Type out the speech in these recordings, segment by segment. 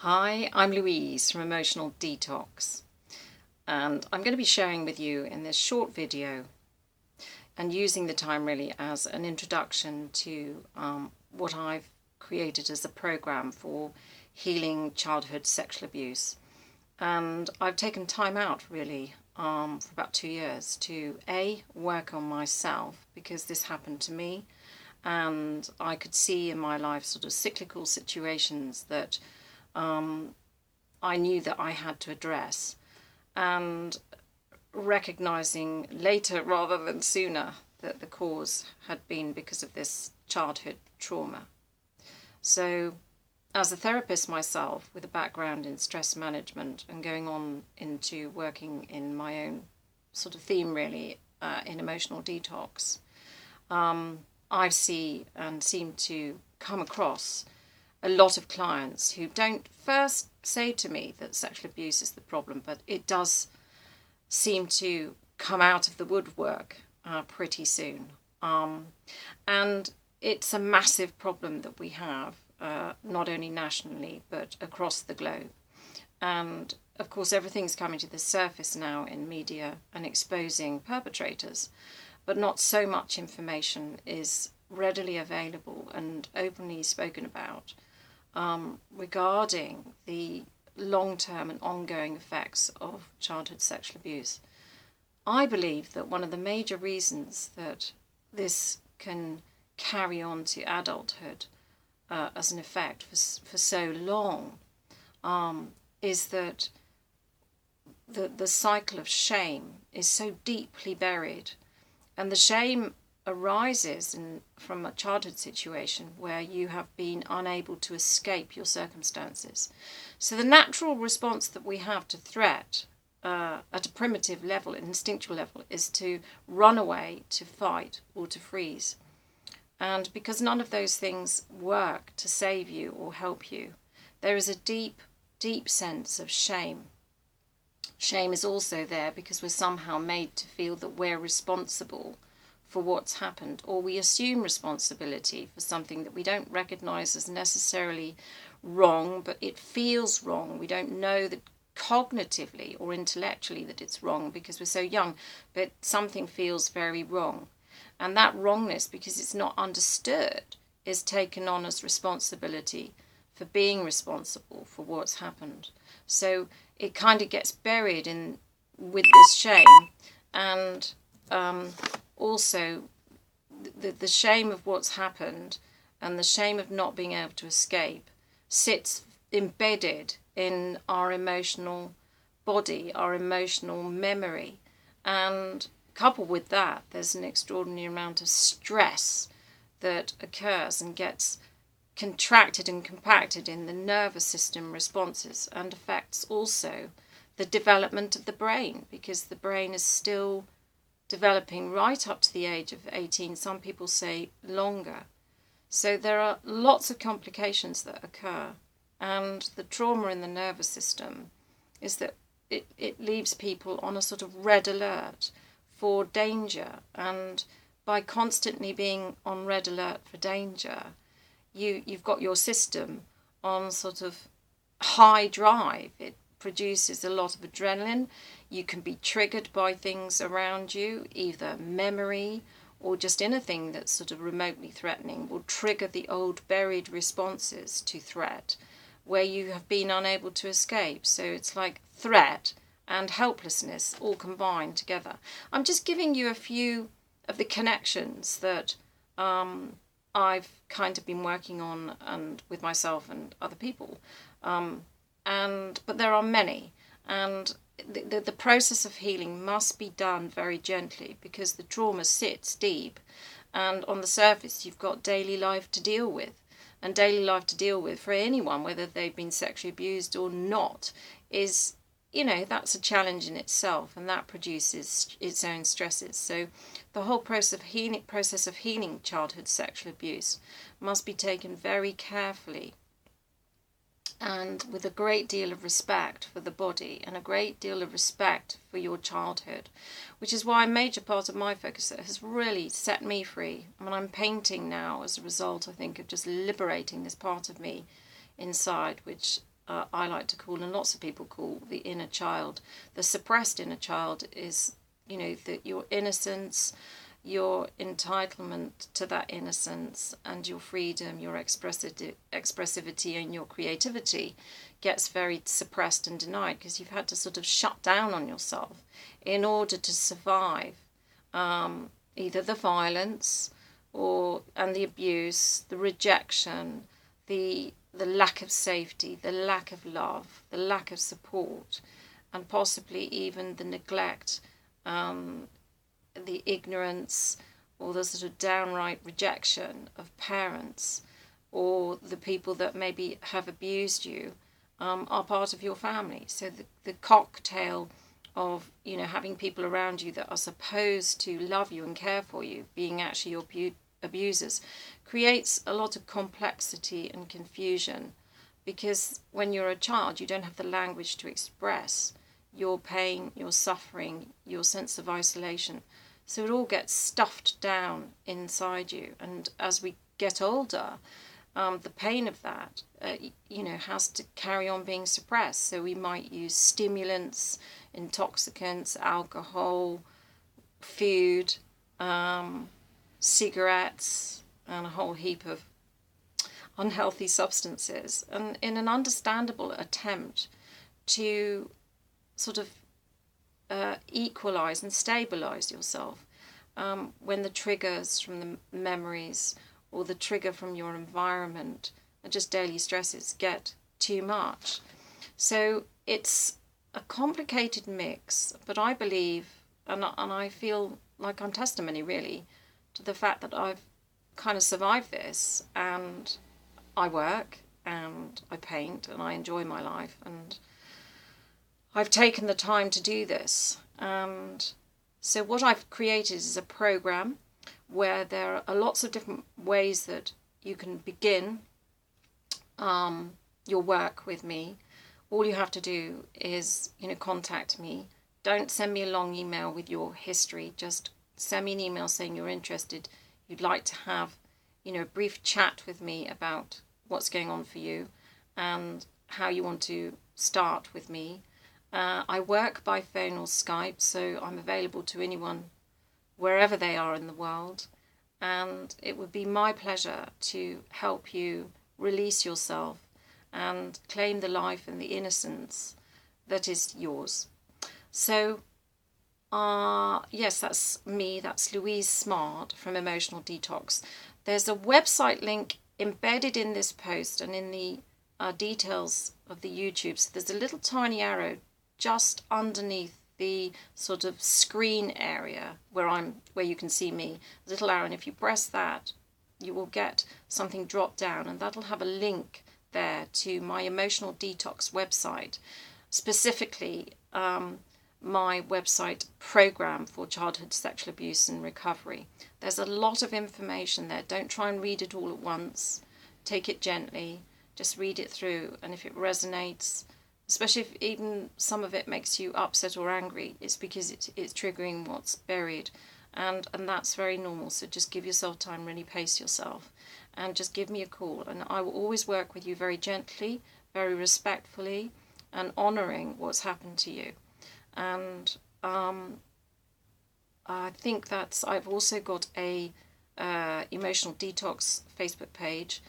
Hi, I'm Louise from Emotional Detox, and I'm going to be sharing with you in this short video and using the time really as an introduction to what I've created as a program for healing childhood sexual abuse. And I've taken time out really for about 2 years to work on myself, because this happened to me and I could see in my life sort of cyclical situations that I knew that I had to address, and recognizing later rather than sooner that the cause had been because of this childhood trauma. So as a therapist myself with a background in stress management and going on into working in my own sort of theme really in emotional detox, I see and seem to come across a lot of clients who don't first say to me that sexual abuse is the problem, but it does seem to come out of the woodwork pretty soon. And it's a massive problem that we have, not only nationally, but across the globe. And of course, everything's coming to the surface now in media and exposing perpetrators, but not so much information is readily available and openly spoken about regarding the long-term and ongoing effects of childhood sexual abuse. I believe that one of the major reasons that this can carry on to adulthood as an effect for so long is that the cycle of shame is so deeply buried, and the shame arises from a childhood situation where you have been unable to escape your circumstances. So the natural response that we have to threat at a primitive level, an instinctual level, is to run away, to fight, or to freeze. And because none of those things work to save you or help you, there is a deep, deep sense of shame. Shame is also there because we're somehow made to feel that we're responsible for what's happened, or we assume responsibility for something that we don't recognize as necessarily wrong, but it feels wrong. We don't know that cognitively or intellectually that it's wrong because we're so young, but something feels very wrong. And that wrongness, because it's not understood, is taken on as responsibility for being responsible for what's happened. So it kind of gets buried in with this shame, and also the shame of what's happened and the shame of not being able to escape sits embedded in our emotional body, our emotional memory. And coupled with that, there's an extraordinary amount of stress that occurs and gets contracted and compacted in the nervous system responses, and affects also the development of the brain, because the brain is still developing right up to the age of 18. Some people say longer. So there are lots of complications that occur, and the trauma in the nervous system is that it leaves people on a sort of red alert for danger, and by constantly being on red alert for danger, you've got your system on sort of high drive. It produces a lot of adrenaline. You can be triggered by things around you, either memory or just anything that's sort of remotely threatening will trigger the old buried responses to threat where you have been unable to escape. So it's like threat and helplessness all combined together. I'm just giving you a few of the connections that I've kind of been working on and with myself and other people. But there are many, and the process of healing must be done very gently, because the trauma sits deep, and on the surface you've got daily life to deal with. And daily life to deal with for anyone, whether they've been sexually abused or not, is, that's a challenge in itself, and that produces its own stresses. So the whole process of healing childhood sexual abuse must be taken very carefully, and with a great deal of respect for the body and a great deal of respect for your childhood, which is why a major part of my focus has really set me free. I mean, I'm painting now as a result, I think, of just liberating this part of me inside, which I like to call, and lots of people call, the inner child. The suppressed inner child is, you know, that your innocence, your entitlement to that innocence and your freedom, your expressivity and your creativity gets very suppressed and denied because you've had to sort of shut down on yourself in order to survive either the violence and the abuse, the rejection, the lack of safety, the lack of love, the lack of support, and possibly even the neglect, the ignorance, or the sort of downright rejection of parents, or the people that maybe have abused you, are part of your family. So the cocktail of, you know, having people around you that are supposed to love you and care for you being actually your abusers creates a lot of complexity and confusion, because when you're a child you don't have the language to express your pain, your suffering, your sense of isolation. So it all gets stuffed down inside you, and as we get older, the pain of that, you know, has to carry on being suppressed. So we might use stimulants, intoxicants, alcohol, food, cigarettes, and a whole heap of unhealthy substances, and in an understandable attempt to sort of equalize and stabilize yourself when the triggers from the memories or the trigger from your environment and just daily stresses get too much. So it's a complicated mix, but I believe, and I feel like I'm testimony really to the fact that I've kind of survived this, and I work and I paint and I enjoy my life, and I've taken the time to do this. And so what I've created is a program where there are lots of different ways that you can begin your work with me. All you have to do is, you know, contact me. Don't send me a long email with your history. Just send me an email saying you're interested. You'd like to have, you know, a brief chat with me about what's going on for you and how you want to start with me. I work by phone or Skype, so I'm available to anyone wherever they are in the world, and it would be my pleasure to help you release yourself and claim the life and the innocence that is yours. So yes, that's me. That's Louise Smart from Emotional Detox. There's a website link embedded in this post and in the details of the YouTube. So there's a little tiny arrow just underneath the sort of screen area where you can see me. A little arrow, and if you press that, you will get something drop down, and that'll have a link there to my Emotional Detox website, specifically my website program for childhood sexual abuse and recovery. There's a lot of information there. Don't try and read it all at once. Take it gently. Just read it through, and if it resonates, especially if even some of it makes you upset or angry, it's because it's triggering what's buried, and that's very normal. So just give yourself time, really pace yourself, and just give me a call, and I will always work with you very gently, very respectfully, and honouring what's happened to you. And I think I've also got a Emotional Detox Facebook page,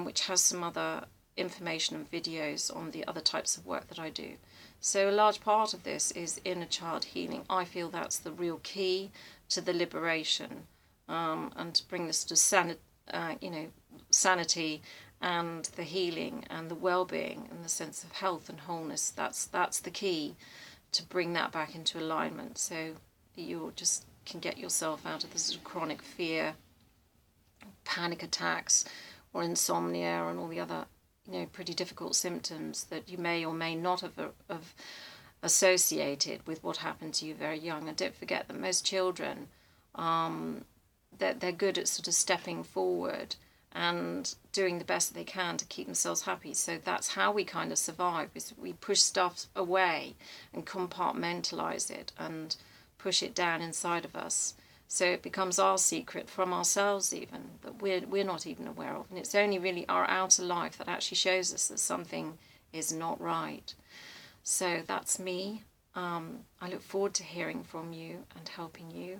which has some other information and videos on the other types of work that I do. So a large part of this is inner child healing. I feel that's the real key to the liberation, and to bring this to sanity and the healing and the well-being and the sense of health and wholeness. That's the key to bring that back into alignment, so that you just can get yourself out of this sort of chronic fear, panic attacks, or insomnia, and all the other, you know, pretty difficult symptoms that you may or may not have associated with what happened to you very young. And don't forget that most children, they're good at sort of stepping forward and doing the best they can to keep themselves happy. So that's how we kind of survive, is we push stuff away and compartmentalize it and push it down inside of us. So it becomes our secret from ourselves even, that we're not even aware of. And it's only really our outer life that actually shows us that something is not right. So that's me. I look forward to hearing from you and helping you.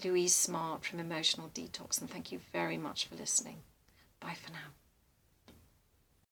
Louise Smart from Emotional Detox, and thank you very much for listening. Bye for now.